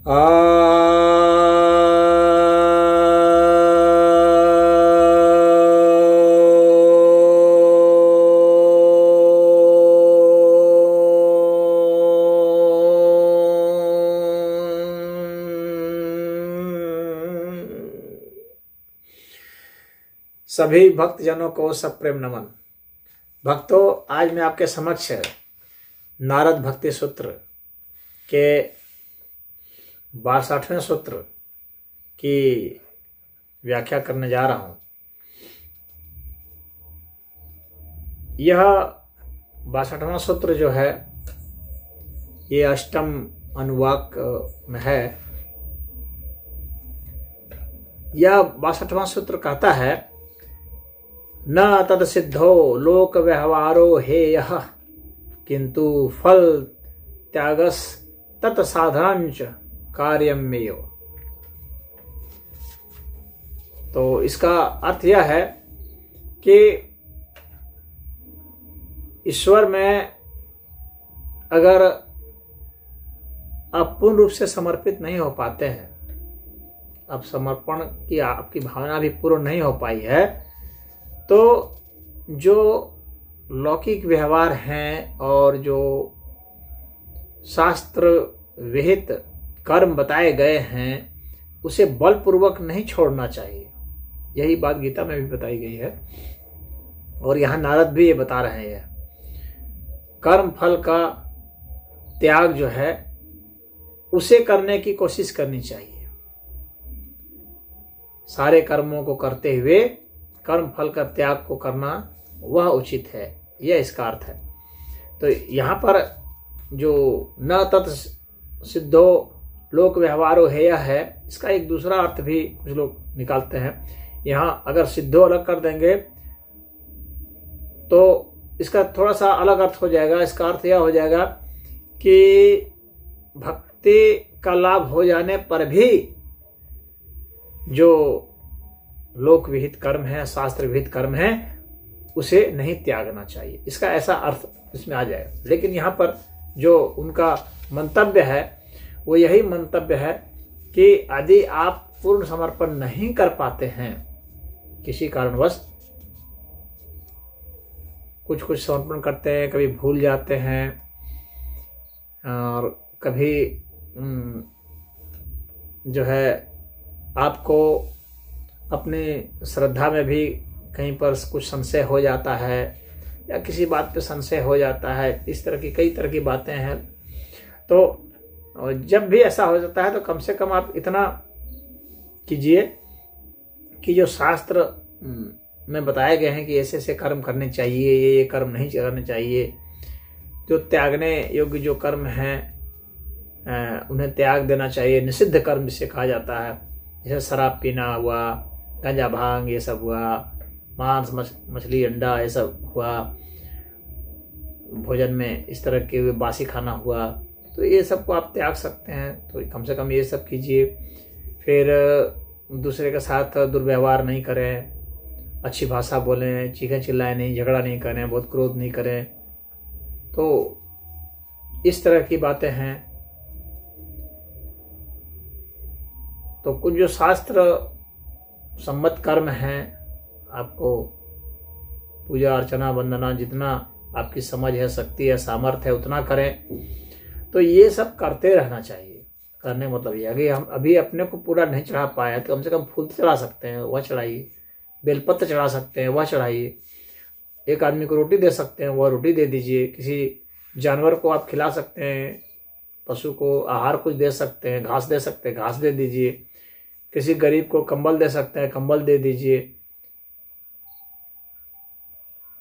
आ सभी भक्तजनों को सप्रेम नमन। भक्तों, आज मैं आपके समक्ष नारद भक्ति सूत्र के 62वें सूत्र की व्याख्या करने जा रहा हूँ। यह 62वां सूत्र जो है ये अष्टम अनुवाक में है। यह 62वां सूत्र कहता है, न तद सिद्धो लोक व्यवहारो हेयः किंतु फल त्यागस तत् साधनांच कार्यमेव। तो इसका अर्थ यह है कि ईश्वर में अगर आप पूर्ण रूप से समर्पित नहीं हो पाते हैं, अब समर्पण की आपकी भावना भी पूर्ण नहीं हो पाई है, तो जो लौकिक व्यवहार हैं और जो शास्त्र विहित कर्म बताए गए हैं उसे बलपूर्वक नहीं छोड़ना चाहिए। यही बात गीता में भी बताई गई है और यहाँ नारद भी ये बता रहे हैं। कर्म फल का त्याग जो है उसे करने की कोशिश करनी चाहिए। सारे कर्मों को करते हुए कर्म फल का त्याग को करना वह उचित है, यह इसका अर्थ है। तो यहाँ पर जो न तत् सिद्धो लोक व्यवहारो हेय है, इसका एक दूसरा अर्थ भी कुछ लोग निकालते हैं। यहाँ अगर सिद्धो अलग कर देंगे तो इसका थोड़ा सा अलग अर्थ हो जाएगा। इसका अर्थ यह हो जाएगा कि भक्ति का लाभ हो जाने पर भी जो लोक विहित कर्म है, शास्त्र विहित कर्म है, उसे नहीं त्यागना चाहिए। इसका ऐसा अर्थ इसमें आ जाएगा। लेकिन यहाँ पर जो उनका मंतव्य है वो यही मंतव्य है कि यदि आप पूर्ण समर्पण नहीं कर पाते हैं, किसी कारणवश कुछ कुछ समर्पण करते हैं, कभी भूल जाते हैं और कभी जो है आपको अपनी श्रद्धा में भी कहीं पर कुछ संशय हो जाता है या किसी बात पे संशय हो जाता है, इस तरह की कई तरह की बातें हैं। तो जब भी ऐसा हो जाता है तो कम से कम आप इतना कीजिए कि जो शास्त्र में बताए गए हैं कि ऐसे ऐसे कर्म करने चाहिए, ये कर्म नहीं करने चाहिए, जो त्यागने योग्य जो कर्म हैं उन्हें त्याग देना चाहिए। निषिद्ध कर्म जिसे कहा जाता है, जैसे शराब पीना हुआ, गांजा भांग ये सब हुआ, मांस मछली अंडा ये सब हुआ, भोजन में इस तरह के बासी खाना हुआ, तो ये सब को आप त्याग सकते हैं। तो कम से कम ये सब कीजिए। फिर दूसरे के साथ दुर्व्यवहार नहीं करें, अच्छी भाषा बोलें, चीखें चिल्लाएं नहीं, झगड़ा नहीं करें, बहुत क्रोध नहीं करें। तो इस तरह की बातें हैं। तो कुछ जो शास्त्र सम्मत कर्म हैं, आपको पूजा अर्चना वंदना जितना आपकी समझ है, शक्ति है, सामर्थ्य है, उतना करें। तो ये सब करते रहना चाहिए। करने मतलब ये अगर हम अभी अपने को पूरा नहीं चढ़ा पाए तो कम से कम फूल चढ़ा सकते हैं, वह चढ़ाइए। बेलपत्र चढ़ा सकते हैं, वह चढ़ाइए। एक आदमी को रोटी दे सकते हैं, वह रोटी दे दीजिए। किसी जानवर को आप खिला सकते हैं, पशु को आहार कुछ दे सकते हैं, घास दे सकते हैं, घास दे दीजिए। किसी गरीब को कंबल दे सकते हैं, कंबल दे दीजिए।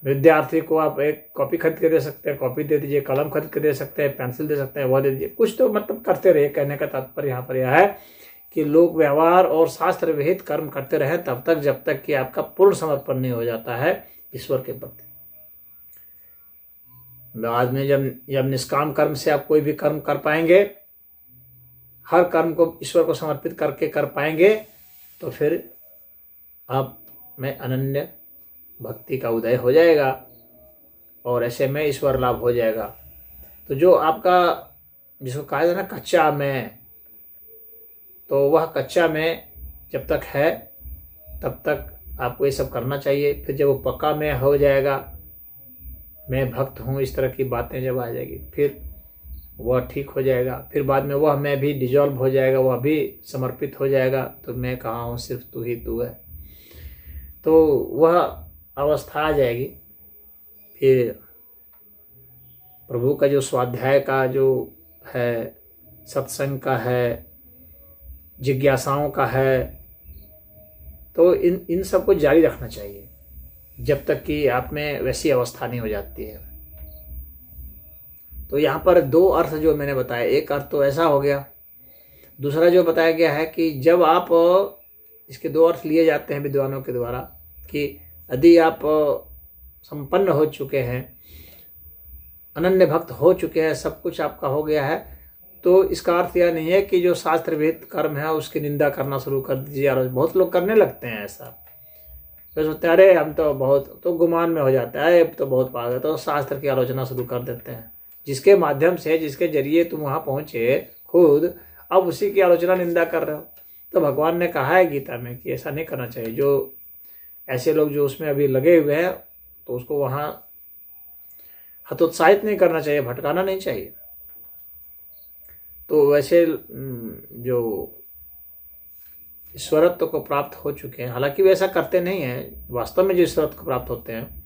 विद्यार्थी को आप एक कॉपी खरीद के दे सकते हैं, कॉपी दे दीजिए। कलम खरीद के दे सकते हैं, पेंसिल दे सकते हैं, वह दे दीजिए। कुछ तो मतलब करते रहिए। कहने का तात्पर्य यहाँ पर यह है कि लोक व्यवहार और शास्त्र विहित कर्म करते रहे तब तक जब तक कि आपका पूर्ण समर्पण नहीं हो जाता है ईश्वर के प्रति। बाद में जब निष्काम कर्म से आप कोई भी कर्म कर पाएंगे, हर कर्म को ईश्वर को समर्पित करके कर पाएंगे, तो फिर आप में अनन्य भक्ति का उदय हो जाएगा और ऐसे में ईश्वर लाभ हो जाएगा। तो जो आपका जिसको कहा जाए ना कच्चा में, तो वह कच्चा में जब तक है तब तक आपको ये सब करना चाहिए। फिर जब वो पक्का में हो जाएगा, मैं भक्त हूँ, इस तरह की बातें जब आ जाएगी, फिर वह ठीक हो जाएगा। फिर बाद में वह मैं भी डिजॉल्व हो जाएगा, वह भी समर्पित हो जाएगा, तो मैं कहाँ हूँ, सिर्फ तू ही तू है। तो वह अवस्था आ जाएगी। फिर प्रभु का जो स्वाध्याय का जो है, सत्संग का है, जिज्ञासाओं का है, तो इन सबको जारी रखना चाहिए जब तक कि आप में वैसी अवस्था नहीं हो जाती है। तो यहाँ पर दो अर्थ जो मैंने बताया, एक अर्थ तो ऐसा हो गया, दूसरा जो बताया गया है कि जब आप, इसके दो अर्थ लिए जाते हैं विद्वानों के द्वारा, कि यदि आप संपन्न हो चुके हैं, अनन्य भक्त हो चुके हैं, सब कुछ आपका हो गया है, तो इसका अर्थ यह नहीं है कि जो शास्त्रविहित कर्म है उसकी निंदा करना शुरू कर दीजिए। और बहुत लोग करने लगते हैं ऐसा, फिर सोचते हैं अरे हम तो बहुत, तो गुमान में हो जाता है, अब तो बहुत पागल, तो शास्त्र की आलोचना शुरू कर देते हैं। जिसके माध्यम से, जिसके जरिए तुम वहाँ पहुँचे खुद, अब उसी की आलोचना निंदा कर रहे हो। तो भगवान ने कहा है गीता में कि ऐसा नहीं करना चाहिए। जो ऐसे लोग जो उसमें अभी लगे हुए हैं, तो उसको वहाँ हतोत्साहित नहीं करना चाहिए, भटकाना नहीं चाहिए। तो वैसे जो ईश्वरत्व को प्राप्त हो चुके हैं, हालांकि वे ऐसा करते नहीं हैं, वास्तव में जो ईश्वरत्व को प्राप्त होते हैं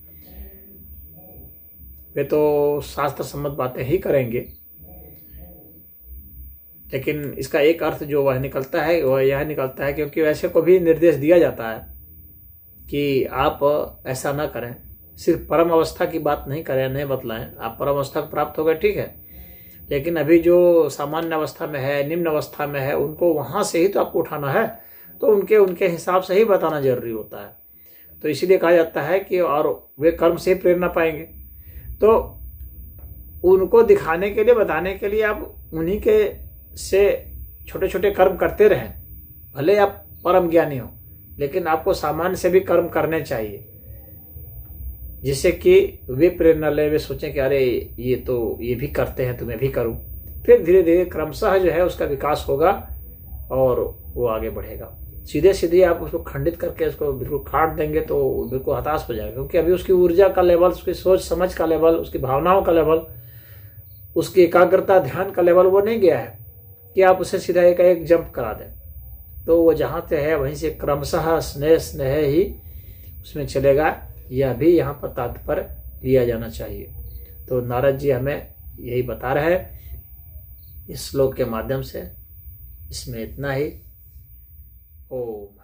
वे तो शास्त्र सम्मत बातें ही करेंगे, लेकिन इसका एक अर्थ जो वह निकलता है वह यह निकलता है, क्योंकि वैसे को भी निर्देश दिया जाता है कि आप ऐसा ना करें, सिर्फ परम अवस्था की बात नहीं करें, नहीं बतलाएं। आप परम अवस्था को प्राप्त हो गए, ठीक है, लेकिन अभी जो सामान्य अवस्था में है, निम्न अवस्था में है, उनको वहाँ से ही तो आपको उठाना है, तो उनके हिसाब से ही बताना जरूरी होता है। तो इसीलिए कहा जाता है कि और वे कर्म से ही प्रेरणा पाएंगे, तो उनको दिखाने के लिए, बताने के लिए आप उन्हीं के से छोटे छोटे कर्म करते रहें। भले आप परम ज्ञानी हो, लेकिन आपको सामान्य से भी कर्म करने चाहिए, जिससे कि वे प्रेरणा ले, वे सोचें कि अरे ये भी करते हैं तो मैं भी करूं। फिर धीरे धीरे क्रमशः जो है उसका विकास होगा और वो आगे बढ़ेगा। सीधे सीधे आप उसको खंडित करके उसको बिल्कुल काट देंगे तो बिल्कुल हताश हो जाएगा, क्योंकि अभी उसकी ऊर्जा का लेवल, उसकी सोच समझ का लेवल, उसकी भावनाओं का लेवल, उसकी एकाग्रता ध्यान का लेवल वो नहीं गया है कि आप उसे सीधा एक जंप करा दें। तो वो जहाँ से है वहीं से क्रमशः स्नेह ही उसमें चलेगा। यह भी यहाँ पर तात्पर्य लिया जाना चाहिए। तो नारद जी हमें यही बता रहे हैं इस श्लोक के माध्यम से। इसमें इतना ही। ओम।